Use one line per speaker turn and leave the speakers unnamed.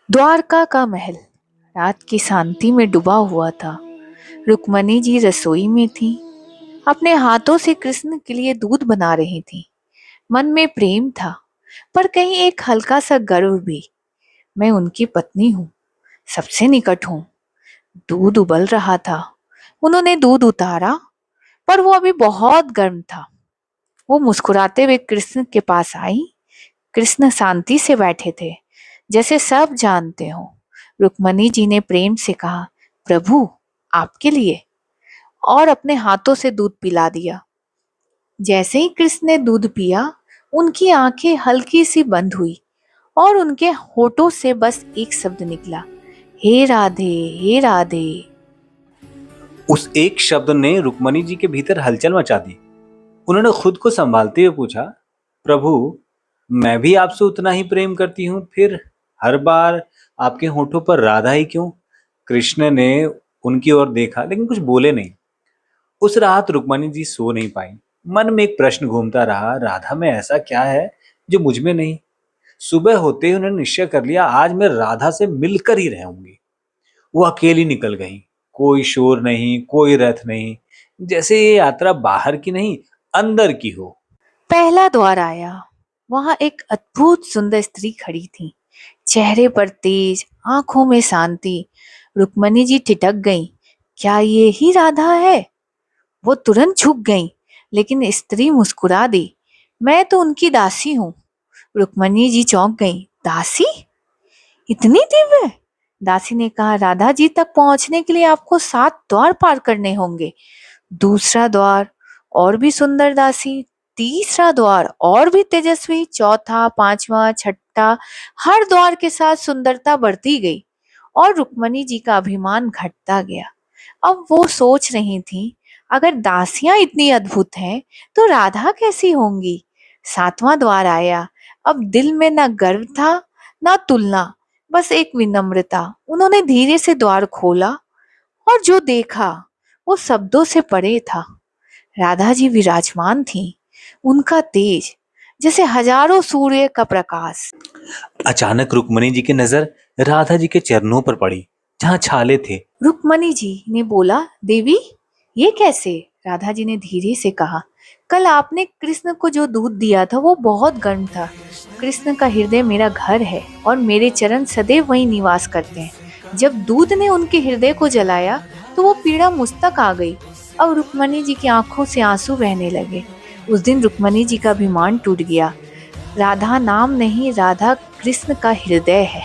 द्वारका का महल रात की शांति में डूबा हुआ था। रुक्मणी जी रसोई में थी, अपने हाथों से कृष्ण के लिए दूध बना रही थी। मन में प्रेम था, पर कहीं एक हल्का सा गर्व भी। मैं उनकी पत्नी हूँ, सबसे निकट हूँ। दूध उबल रहा था। उन्होंने दूध उतारा, पर वो अभी बहुत गर्म था। वो मुस्कुराते हुए कृष्ण के पास आई। कृष्ण शांति से बैठे थे, जैसे सब जानते हो। रुक्मणी जी ने प्रेम से कहा, प्रभु आपके लिए, और अपने हाथों से दूध पिला दिया। जैसे ही कृष्ण ने दूध पिया, उनकी आंखें हल्की सी बंद हुई और उनके होठों से बस एक शब्द निकला, हे राधे, हे राधे।
उस एक शब्द ने रुक्मणी जी के भीतर हलचल मचा दी। उन्होंने खुद को संभालते हुए पूछा, प्रभु मैं भी आपसे उतना ही प्रेम करती हूँ, फिर हर बार आपके होठों पर राधा ही क्यों? कृष्ण ने उनकी ओर देखा लेकिन कुछ बोले नहीं। उस रात रुक्मणी जी सो नहीं पाई। मन में एक प्रश्न घूमता रहा, राधा में ऐसा क्या है जो मुझ में नहीं? सुबह होते ही उन्होंने निश्चय कर लिया, आज मैं राधा से मिलकर ही रहूंगी। वो अकेली निकल गई। कोई शोर नहीं, कोई रथ नहीं, जैसे ये यात्रा बाहर की नहीं, अंदर की हो।
पहला द्वार आया। वहां एक अद्भुत सुंदर स्त्री खड़ी थी, चेहरे पर तेज, आंखों में शांति। रुक्मणी जी ठिठक गईं, क्या ये ही राधा है? वो तुरंत झुक गईं, लेकिन स्त्री मुस्कुरा दी, मैं तो उनकी दासी हूँ। रुक्मणी जी चौंक गईं, दासी? इतनी दिव्य? दासी ने कहा, राधा जी तक पहुंचने के लिए आपको 7 द्वार पार करने होंगे। दूसरा द्वार, और भी सुंदर दासी। तीसरा द्वार, और भी तेजस्वी। चौथा, पांचवा, छठा, हर द्वार के साथ सुंदरता बढ़ती गई और रुक्मणी जी का अभिमान घटता गया। अब वो सोच रही थी, अगर दासियां इतनी अद्भुत हैं, तो राधा कैसी होंगी? 7वां द्वार आया। अब दिल में न गर्व था, न तुलना, बस एक विनम्रता। उन्होंने धीरे से द्वार खोला और जो देखा वो शब्दों से परे था। राधा जी विराजमान थी, उनका तेज जैसे हजारों सूर्य का प्रकाश।
अचानक रुक्मणी जी की नजर राधा जी के चरणों पर पड़ी, जहाँ छाले थे।
रुक्मणी जी ने बोला, देवी ये कैसे? राधा जी ने धीरे से कहा, कल आपने कृष्ण को जो दूध दिया था वो बहुत गर्म था। कृष्ण का हृदय मेरा घर है और मेरे चरण सदैव वहीं निवास करते हैं। जब दूध ने उनके हृदय को जलाया तो वो पीड़ा मुझ तक आ गई। अब रुक्मणी जी की आंखों से आंसू बहने लगे। उस दिन रुक्मणी जी का अभिमान टूट गया। राधा नाम नहीं, राधा कृष्ण का हृदय है।